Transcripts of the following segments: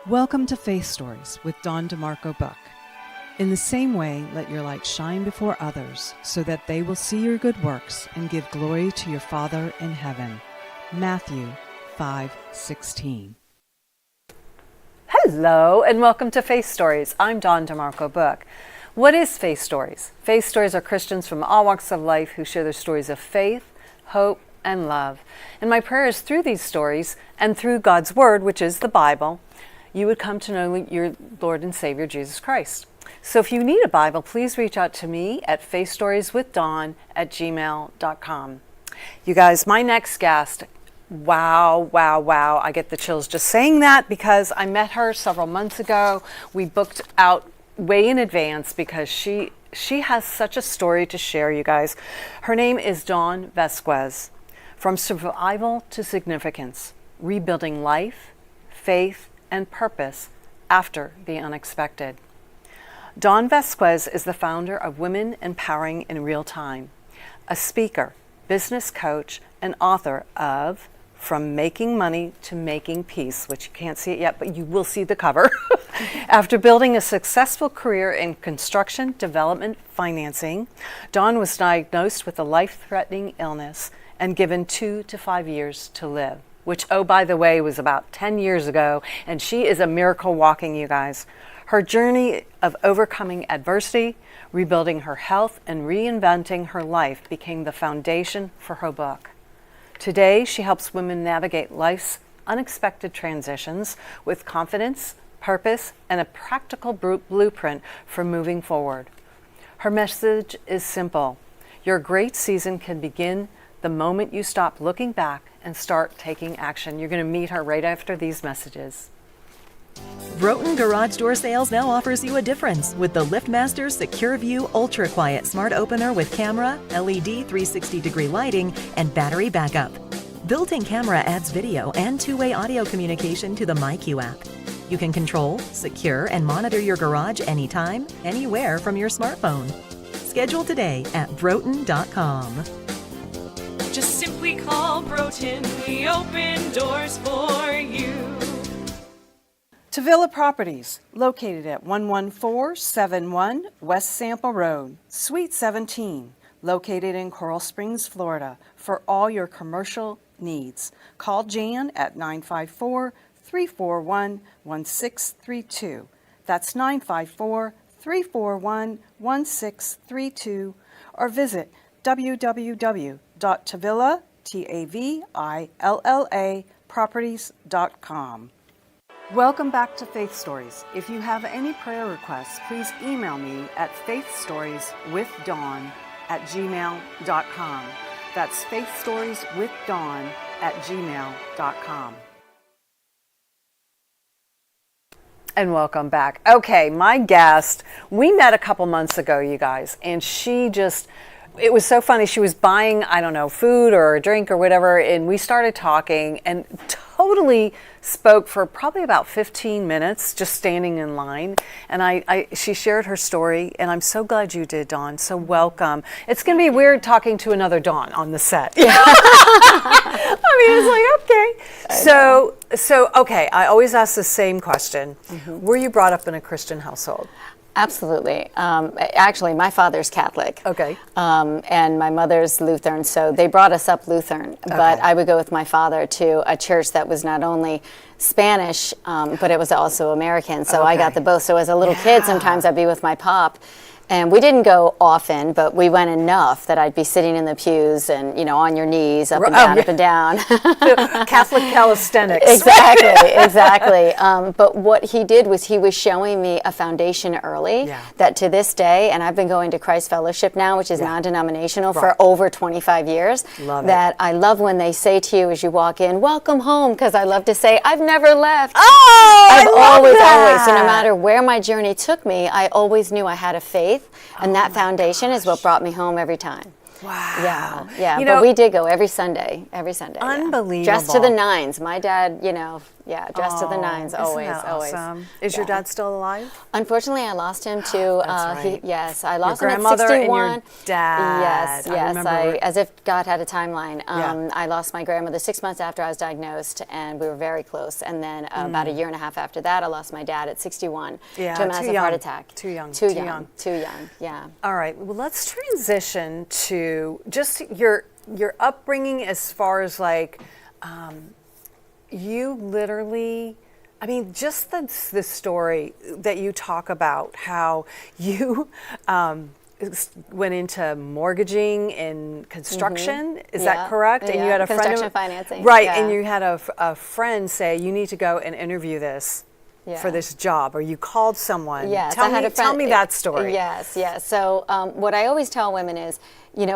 Welcome to Faith Stories with Dawn Buck. In the same way, let your light shine before others so that they will see your good works and give glory to your Father in heaven. Matthew 5:16. Hello and welcome to Faith Stories. I'm Dawn Buck. What is Faith Stories? Faith Stories are Christians from all walks of life who share their stories of faith, hope, and love. And my prayer is through these stories and through God's Word, which is the Bible, you would come to know your Lord and Savior, Jesus Christ. So if you need a Bible, please reach out to me at faithstorieswithdawn@gmail.com. You guys, my next guest, wow, I get the chills just saying that because I met her several months ago. We booked out way in advance because she has such a story to share, you guys. Her name is Dawn Vazquez. From survival to significance, rebuilding life, faith, and purpose after the unexpected. Dawn Vazquez is the founder of Women Empowering in Real Time, a speaker, business coach, and author of From Making Money to Making Peace, which you can't see it yet, but you will see the cover. After building a successful career in construction, development, financing, Dawn was diagnosed with a life-threatening illness and given 2 to 5 years to live, which, oh, by the way, was about 10 years ago, and she is a miracle walking, you guys. Her journey of overcoming adversity, rebuilding her health, and reinventing her life became the foundation for her book. Today, she helps women navigate life's unexpected transitions with confidence, purpose, and a practical blueprint for moving forward. Her message is simple. Your great season can begin the moment you stop looking back and start taking action. You're going to meet her right after these messages. Broughton Garage Door Sales now offers you a difference with the LiftMaster Secure View Ultra Quiet Smart Opener with camera, LED 360-degree lighting, and battery backup. Built-in camera adds video and two-way audio communication to the MyQ app. You can control, secure, and monitor your garage anytime, anywhere from your smartphone. Schedule today at broughton.com. Just simply call Broughton, we open doors for you. Tavilla Properties, located at 11471 West Sample Road, Suite 17, located in Coral Springs, Florida, for all your commercial needs. Call Jan at 954-341-1632. That's 954-341-1632, or visit www.tavilla.properties.com. Welcome back to Faith Stories. If you have any prayer requests, please email me at faithstorieswithdawn@gmail.com. That's faithstorieswithdawn@gmail.com. And welcome back. Okay, my guest, we met a couple months ago, you guys, and it was so funny. She was buying, I don't know, food or a drink or whatever, and we started talking and totally spoke for probably about 15 minutes, just standing in line. And she shared her story, and I'm so glad you did, Dawn. So welcome. It's going to be weird talking to another Dawn on the set. I mean, it's like, okay. So okay, I always ask the same question. Mm-hmm. Were you brought up in a Christian household? Absolutely. Actually, my father's Catholic. Okay. And my mother's Lutheran, so they brought us up Lutheran. Okay. But I would go with my father to a church that was not only Spanish, but it was also American. So I got the both. So as a little kid, sometimes I'd be with my pop. And we didn't go often, but we went enough that I'd be sitting in the pews and, on your knees, up and down, up and down. Catholic calisthenics. Exactly. But what he did was he was showing me a foundation early that to this day, and I've been going to Christ Fellowship now, which is non-denominational for over 25 years. I love when they say to you as you walk in, welcome home, because I love to say, I've never left. Oh, I've always. So no matter where my journey took me, I always knew I had a faith. And that foundation is what brought me home every time. Wow. Yeah. You But know, we did go every Sunday. Yeah. Unbelievable. Dressed to the nines. My dad, dressed to the nines, isn't always, that always. awesome? Is your dad still alive? Unfortunately, I lost him to. That's right. Yes, I lost Your him at grandmother 61. and your dad. Yes, yes. remember. As if God had a timeline. Yeah. I lost my grandmother 6 months after I was diagnosed, and we were very close. And then about a year and a half after that, I lost my dad at 61 Yeah, to a too massive young. heart attack. Too young. Too Too young. young. Too young. Yeah. All right. Well, let's transition to just your upbringing as far as like you literally. I mean, just the story that you talk about how you went into mortgaging and construction. Is that correct? And you had a construction friend financing. right? Yeah. And you had a friend say you need to go and interview this. For this job, or you called someone. Yes, Tell me that story. Yes. So what I always tell women is,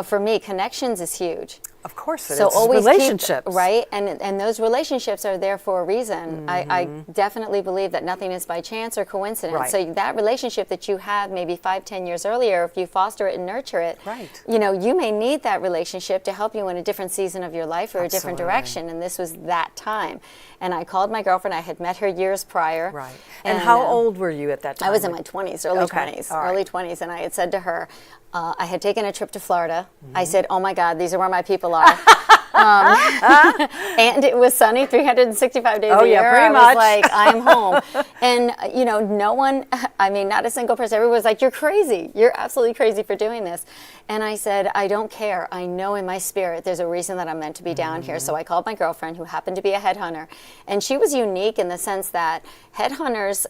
for me, connections is huge. Of course it so is. always Relationships. right? And those relationships are there for a reason. I definitely believe that nothing is by chance or coincidence. Right. So that relationship that you had maybe 5-10 years earlier, if you foster it and nurture it, Right. You may need that relationship to help you in a different season of your life or a different Absolutely. direction. And this was that time. And I called my girlfriend. I had met her years prior. Right. And how old were you at that time? I was in my 20s, early Okay, 20s, all right. early 20s, and I had said to her, I had taken a trip to Florida. I said, "Oh my God, these are where my people are," and it was sunny, 365 days a year. Pretty I much. was like, "I'm home," and no one, not a single person. Everyone was like, "You're crazy. You're absolutely crazy for doing this." And I said, "I don't care. I know in my spirit there's a reason that I'm meant to be down here." So I called my girlfriend, who happened to be a headhunter, and she was unique in the sense that headhunters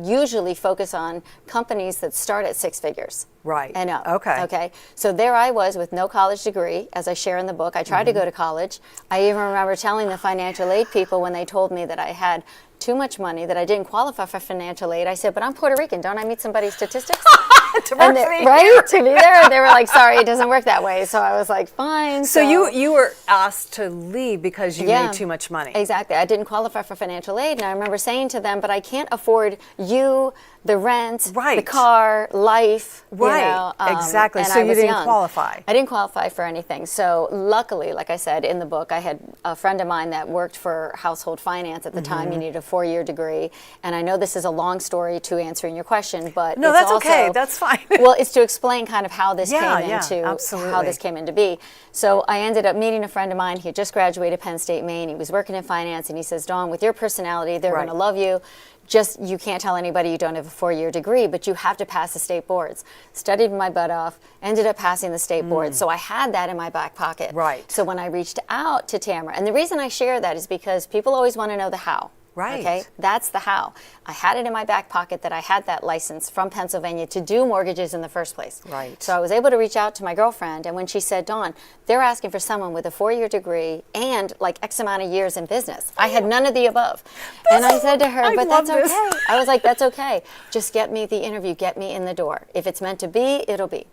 usually focus on companies that start at 6 figures. Right. And up. Okay. Okay. So there I was with no college degree, as I share in the book. I tried to go to college. I even remember telling the financial aid people when they told me that I had too much money, that I didn't qualify for financial aid. I said, "But I'm Puerto Rican. Don't I meet somebody's statistics?" And right? To be there. They were like, "Sorry, it doesn't work that way." So I was like, "Fine." So you were asked to leave because you made too much money. Exactly. I didn't qualify for financial aid. And I remember saying to them, "But I can't afford you, the rent, the Right. car, life." Right. Exactly. And So I you was didn't young. qualify. I didn't qualify for anything. So luckily, like I said in the book, I had a friend of mine that worked for household finance at the time. You needed a 4-year degree. And I know this is a long story to answering your question, but No, it's that's also, okay. That's fine. well, it's to explain kind of how this Yeah, came yeah, into absolutely. how this came into be. So I ended up meeting a friend of mine. He had just graduated Penn State, Maine. He was working in finance, and he says, "Dawn, with your personality, they're Right. going to love you. Just you can't tell anybody you don't have a 4-year degree, but you have to pass the state boards." Studied my butt off, ended up passing the state boards. So I had that in my back pocket. Right. So when I reached out to Tamara, and the reason I share that is because people always want to know the how. Right. Okay, that's the how. I had it in my back pocket that I had that license from Pennsylvania to do mortgages in the first place. Right. So I was able to reach out to my girlfriend, and when she said, "Dawn, they're asking for someone with a 4-year degree and like X amount of years in business," I had none of the above. And I said to her, I "But love that's this. okay." I was like, "That's okay. Just get me the interview, get me in the door. If it's meant to be, it'll be."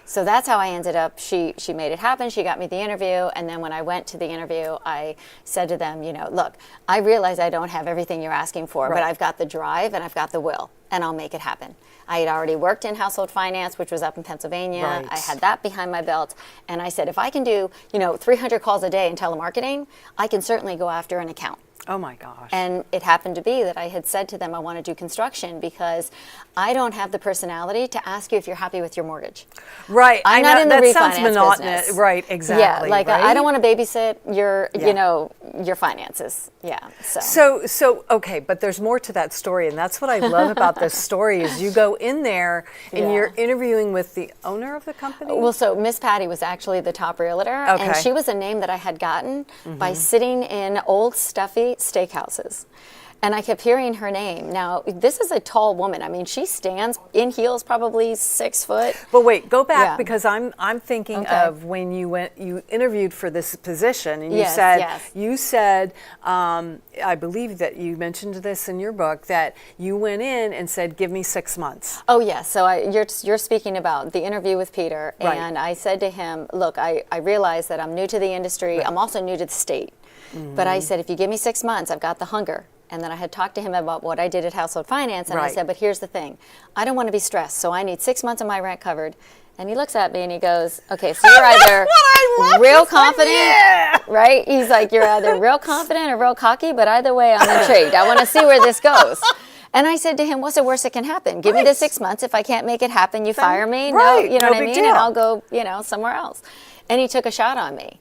So that's how I ended up. She made it happen. She got me the interview. And then when I went to the interview, I said to them, "Look, I realize I don't have everything you're asking for, but I've got the drive and I've got the will, and I'll make it happen." I had already worked in household finance, which was up in Pennsylvania. Right. I had that behind my belt. And I said, if I can do, 300 calls a day in telemarketing, I can certainly go after an account. Oh my gosh. And it happened to be that I had said to them, I want to do construction because I don't have the personality to ask you if you're happy with your mortgage. Right. I'm I not know, in the that refinance sounds monotonous. business. Right. Exactly. Yeah, like right? I don't want to babysit your, Yeah. your finances. Yeah. So okay, but there's more to that story, and that's what I love about this story is you go in there and Yeah. you're interviewing with the owner of the company. Well, so Miss Patty was actually the top realtor, and Okay. she was a name that I had gotten by sitting in old stuffy steakhouses. And I kept hearing her name. Now, this is a tall woman. I mean, she stands in heels, probably 6 foot. But wait, go back Yeah. because I'm thinking Okay. of when you interviewed for this position, and Yes, you said I believe that you mentioned this in your book that you went in and said, "Give me 6 months." Oh yes, so you're speaking about the interview with Peter, Right. and I said to him, "Look, I realize that I'm new to the industry. I'm also new to the state, but I said if you give me 6 months, I've got the hunger." And then I had talked to him about what I did at Household Finance, and I Right. said, but here's the thing. I don't want to be stressed, so I need 6 months of my rent covered. And he looks at me and he goes, okay, so you're either real confident, right? He's like, you're either real confident or real cocky, but either way, I'm intrigued. I want to see where this goes. And I said to him, what's the worst that can happen? Give me the 6 months. If I can't make it happen, you fire me. right, No, you know no what I big mean? deal. And I'll go, somewhere else. And he took a shot on me.